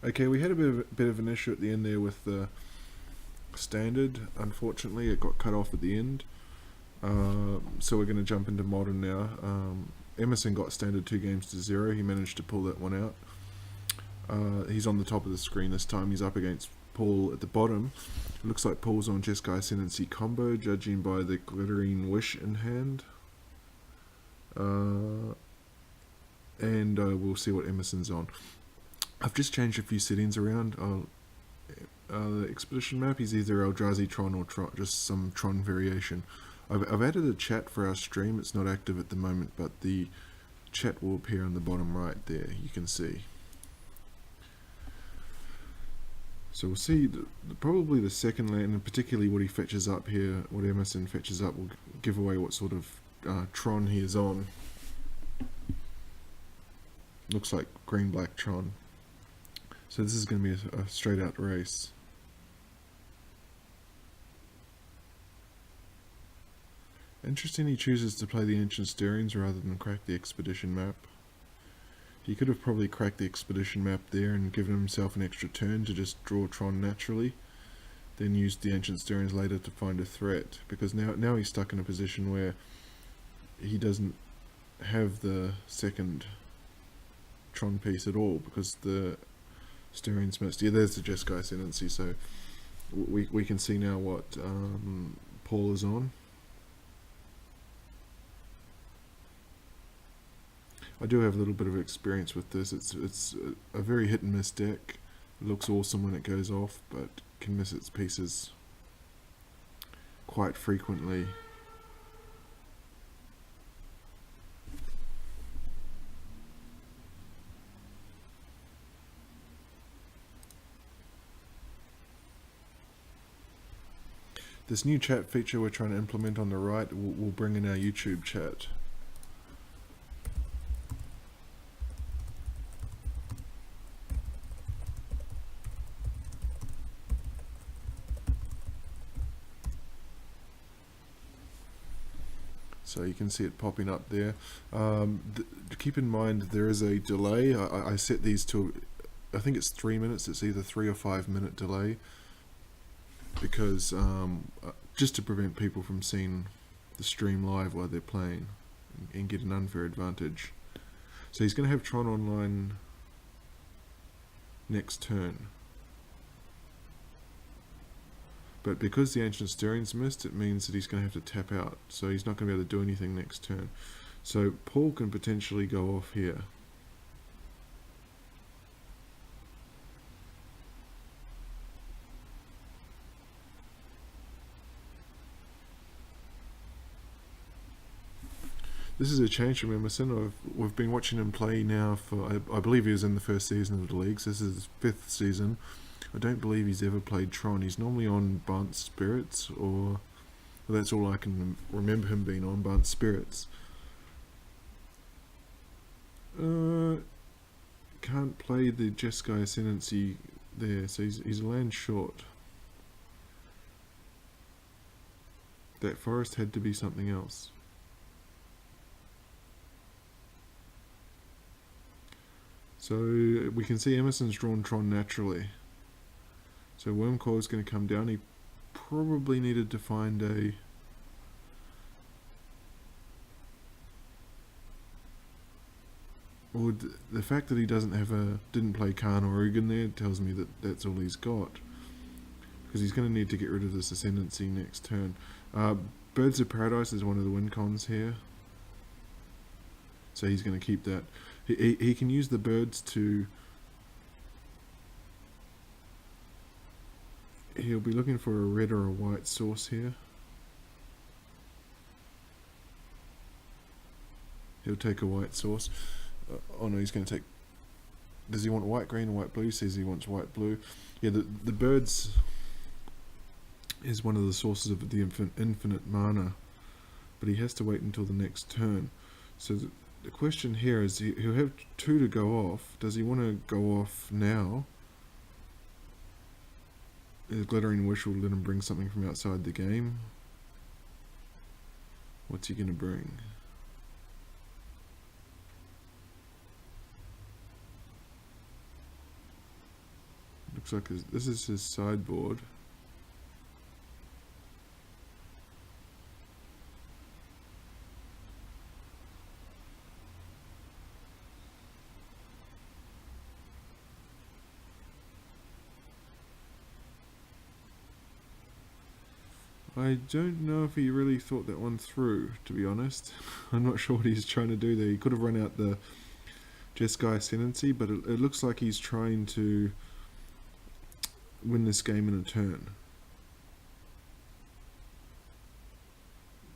Okay, we had a bit of an issue at the end there with the standard. Unfortunately, it got cut off at the end. So we're going to jump into modern now. Emerson got standard 2-0. He managed to pull that one out. He's on the top of the screen this time. He's up against Paul at the bottom. It looks like Paul's on Jeskai Ascendency combo, judging by the glittering wish in hand. And we'll see what Emerson's on. I've just changed a few settings around. The expedition map is either Eldrazi Tron or just some Tron variation. I've added a chat for our stream. It's not active at the moment, but the chat will appear on the bottom right there. You can see. So we'll see probably the second land, and particularly what he fetches up here, what Emerson fetches up, will give away what sort of Tron he is on. Looks like green-black Tron. So this is going to be a straight-out race. Interesting he chooses to play the Ancient Stirrings rather than crack the Expedition map. He could have probably cracked the Expedition map there and given himself an extra turn to just draw Tron naturally, then used the Ancient Stirrings later to find a threat, because now he's stuck in a position where he doesn't have the second Tron piece at all, because the Stirrings missed. Yeah, there's the Jeskai Ascendency, so we can see now what Paul is on. I do have a little bit of experience with this. It's a very hit and miss deck. It looks awesome when it goes off, but can miss its pieces quite frequently. This new chat feature we're trying to implement on the right will bring in our YouTube chat. So you can see it popping up there. Keep in mind there is a delay. I set these to, I think it's 3 minutes. It's either 3 or 5 minute delay, because just to prevent people from seeing the stream live while they're playing and get an unfair advantage. So he's going to have Tron online next turn. But because the Ancient Stirrings missed, it means that he's going to have to tap out. So he's not going to be able to do anything next turn. So Paul can potentially go off here. This is a change from Emerson. We've been watching him play now for, I believe he was in the first season of the leagues. This is his 5th season. I don't believe he's ever played Tron. He's normally on Burnt Spirits, or well, that's all I can remember him being on, Burnt Spirits. Can't play the Jeskai Ascendency there, so he's a land short. That forest had to be something else. So we can see Emerson's drawn Tron naturally. So Wormcoil is going to come down. He probably needed to find a... Well, the fact that he didn't play Khan or Ugin there tells me that that's all he's got. Because he's going to need to get rid of this Ascendancy next turn. Birds of Paradise is one of the win cons here. So he's going to keep that. He can use the birds to... He'll be looking for a red or a white source here. He'll take a white source. Oh no, he's going to take... Does he want white, green, or white, blue? He says he wants white, blue. Yeah, the birds is one of the sources of the infinite mana, but he has to wait until the next turn. So the question here is, he'll have 2 to go off. Does he want to go off now? The Glittering Wish will let him bring something from outside the game. What's he going to bring? Looks like this is his sideboard. I don't know if he really thought that one through, to be honest. I'm not sure what he's trying to do there. He could have run out the Jeskai Ascendency, but it looks like he's trying to win this game in a turn.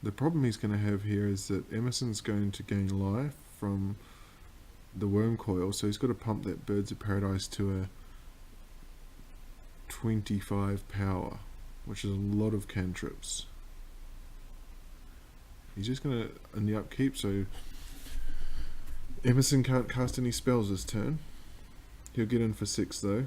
The problem he's going to have here is that Emerson's going to gain life from the worm coil, so he's got to pump that Birds of Paradise to a 25 power, which is a lot of cantrips. He's just going to, in the upkeep, so Emerson can't cast any spells this turn. He'll get in for 6 though.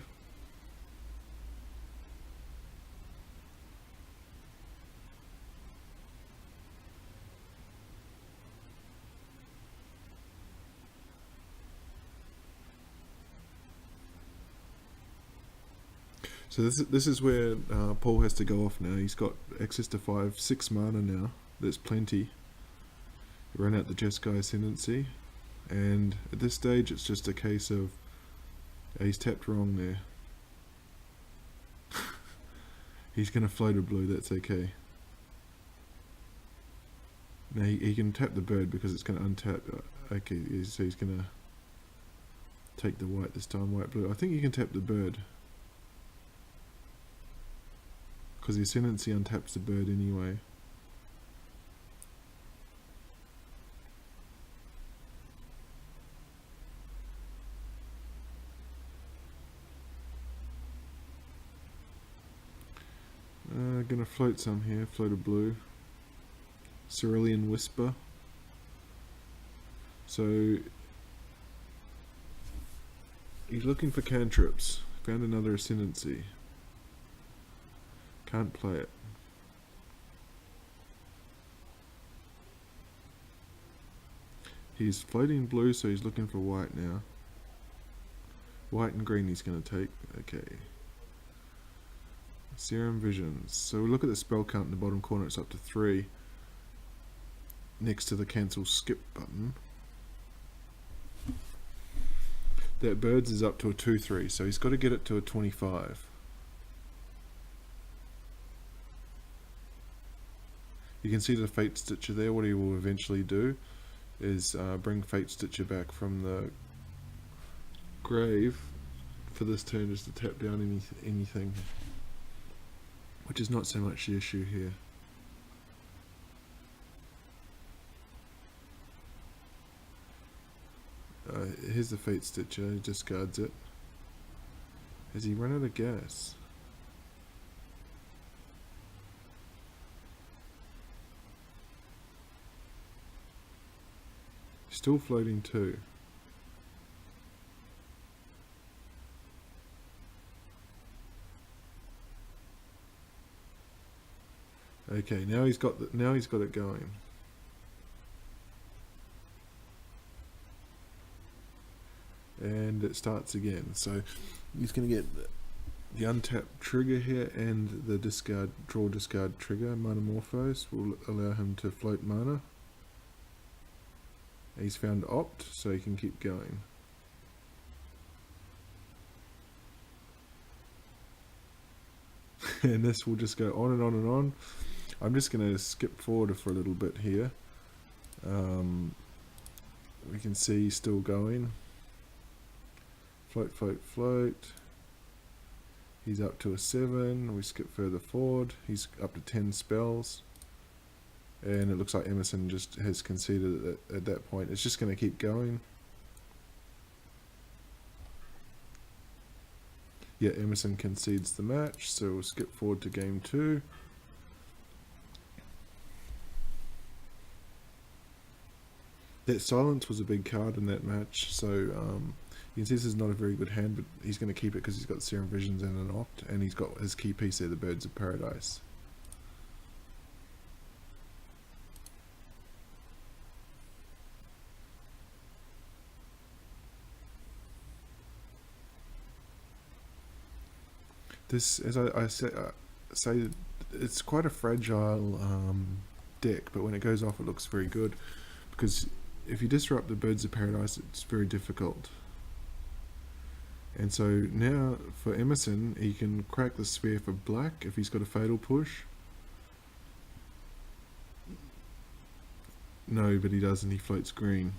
So this is where Paul has to go off now. He's got access to 6 mana now. There's plenty. He ran out the Jeskai Ascendency, and at this stage it's just a case of he's tapped wrong there. He's going to float a blue, that's okay. Now he can tap the bird because it's going to untap. Okay, so he's going to take the white this time, white blue. I think you can tap the bird, because the Ascendency untaps the bird anyway. Gonna float some here, float a blue. Cerulean Whisper. So he's looking for cantrips. Found another Ascendency. Can't play it. He's floating blue, so he's looking for white now. White and green he's going to take. Okay. Serum Visions. So we look at the spell count in the bottom corner, it's up to 3. Next to the cancel skip button. That birds is up to a 2-3, so he's got to get it to a 25. You can see the Fate Stitcher there. What he will eventually do is bring Fate Stitcher back from the grave for this turn, just to tap down anything, which is not so much the issue here. Here's the Fate Stitcher, he discards it. Has he run out of gas? Still floating too. Okay, now he's got it going. And it starts again. So he's going to get the untap trigger here, and the draw discard trigger. Manamorphose will allow him to float mana. He's found Opt, so he can keep going. And this will just go on and on and on. I'm just going to skip forward for a little bit here. We can see he's still going. Float, float, float. He's up to a 7. We skip further forward. He's up to 10 spells. And it looks like Emerson just has conceded at that point. It's just going to keep going. Yeah, Emerson concedes the match, so we'll skip forward to game 2. That silence was a big card in that match, so you can see this is not a very good hand, but he's going to keep it because he's got Serum Visions and an Opt, and he's got his key piece there, the Birds of Paradise. This, as say, it's quite a fragile deck, but when it goes off, it looks very good because if you disrupt the Birds of Paradise, it's very difficult. And so now for Emerson, he can crack the sphere for black if he's got a fatal push. No, but he doesn't. He floats green.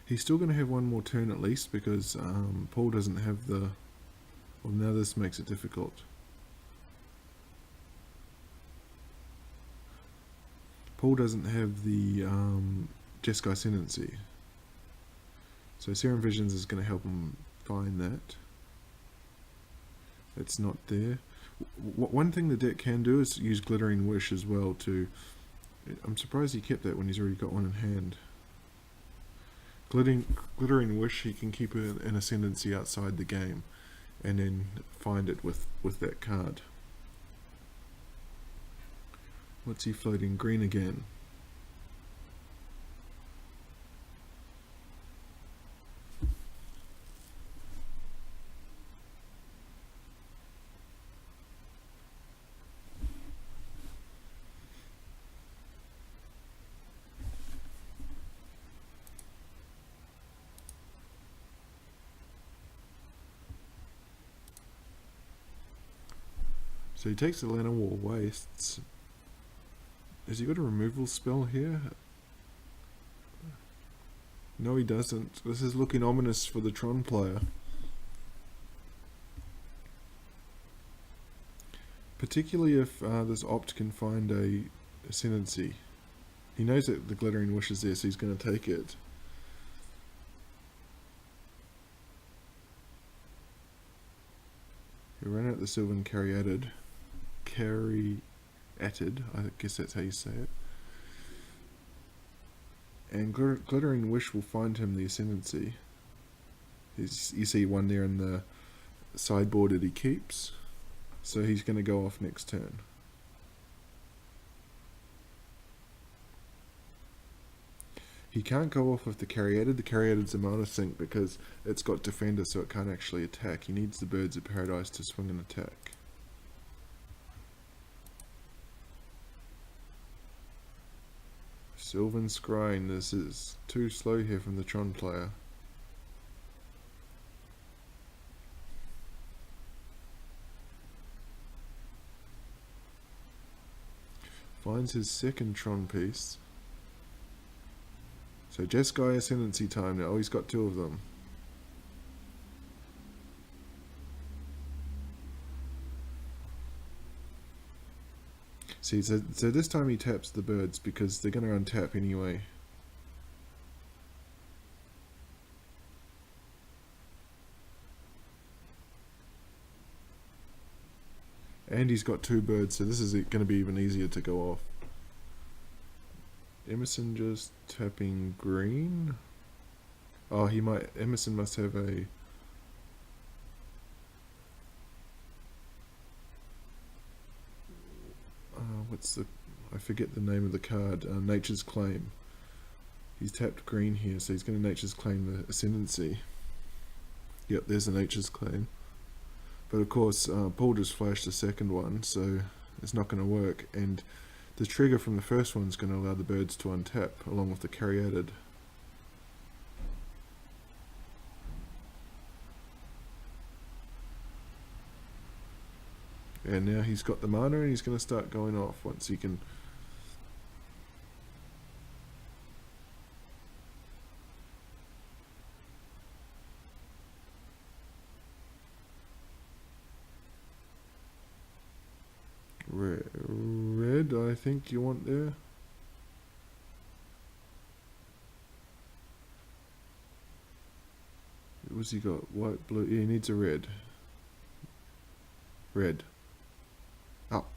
He's still going to have one more turn at least because Paul doesn't have the... Well, now this makes it difficult. Paul doesn't have the Jeskai Ascendency. So Serum Visions is going to help him find that. It's not there. One thing the deck can do is use Glittering Wish as well to... I'm surprised he kept that when he's already got one in hand. Glittering Wish, he can keep an Ascendency outside the game and then find it with that card. What's he floating? Green again. So he takes the Llanowar Wastes. Has he got a removal spell here? No, he doesn't. This is looking ominous for the Tron player. Particularly if this Opt can find a Ascendency. He knows that the Glittering Wish is there, so he's going to take it. He ran out the Sylvan Caryatid. I guess that's how you say it. And Glittering Wish will find him the Ascendency. You see one there in the sideboard that he keeps. So he's going to go off next turn. He can't go off with the Caryatid. The Caryatid's a mana sink because it's got Defender, so it can't actually attack. He needs the Birds of Paradise to swing an attack. Sylvan Scrying, this is too slow here from the Tron player. Finds his second Tron piece. So Jeskai Ascendency time now. Oh, he's got two of them. See, so this time he taps the birds because they're going to untap anyway. And he's got two birds, so this is going to be even easier to go off. Emerson just tapping green. Oh, Emerson must have a... I forget the name of the card. Nature's Claim. He's tapped green here, so he's going to Nature's Claim the Ascendency. Yep, there's a Nature's Claim. But of course, Paul just flashed the second one, so it's not going to work. And the trigger from the first one is going to allow the birds to untap, along with the Caryatid. And now he's got the mana and he's going to start going off once he can. Red, I think you want there. What's he got? White, blue. Yeah, he needs a red. Red. Up.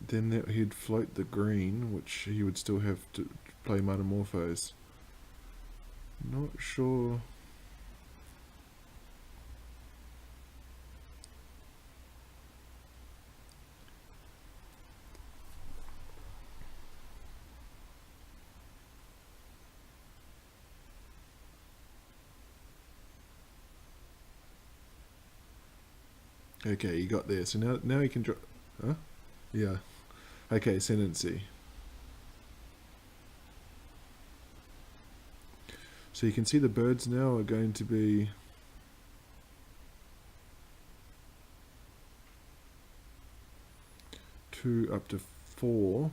Then he'd float the green, which he would still have to play Metamorphose. Not sure. Okay, you got there. So now he can draw. Huh? Yeah. Okay, Ascendency. So you can see the birds now are going to be 2 up to 4.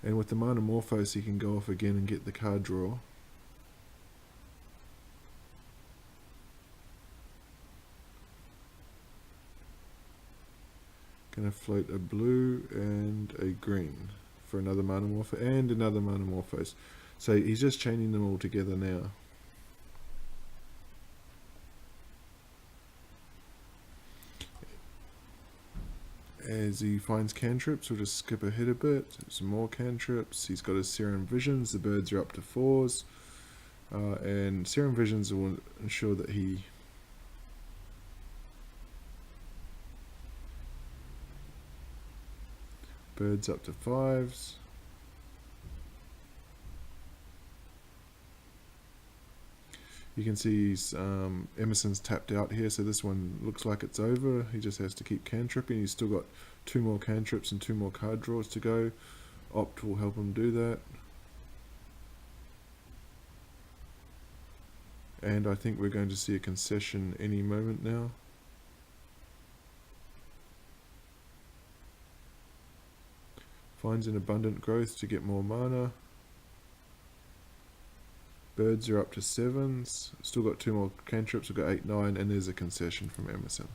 And with the Monomorphose, he can go off again and get the card draw. Gonna float a blue and a green for another Monomorphose and another Monomorphose. So he's just chaining them all together now. As he finds cantrips, we'll just skip ahead a bit. Some more cantrips. He's got his Serum Visions. The birds are up to 4s. And Serum Visions will ensure that he birds up to 5s. You can see Emerson's tapped out here, so this one looks like it's over. He just has to keep cantripping. He's still got 2 more cantrips and 2 more card draws to go. Opt will help him do that. And I think we're going to see a concession any moment now. Finds an abundant growth to get more mana. Birds are up to 7s. Still got 2 more cantrips. We've got 8, 9, and there's a concession from Emerson.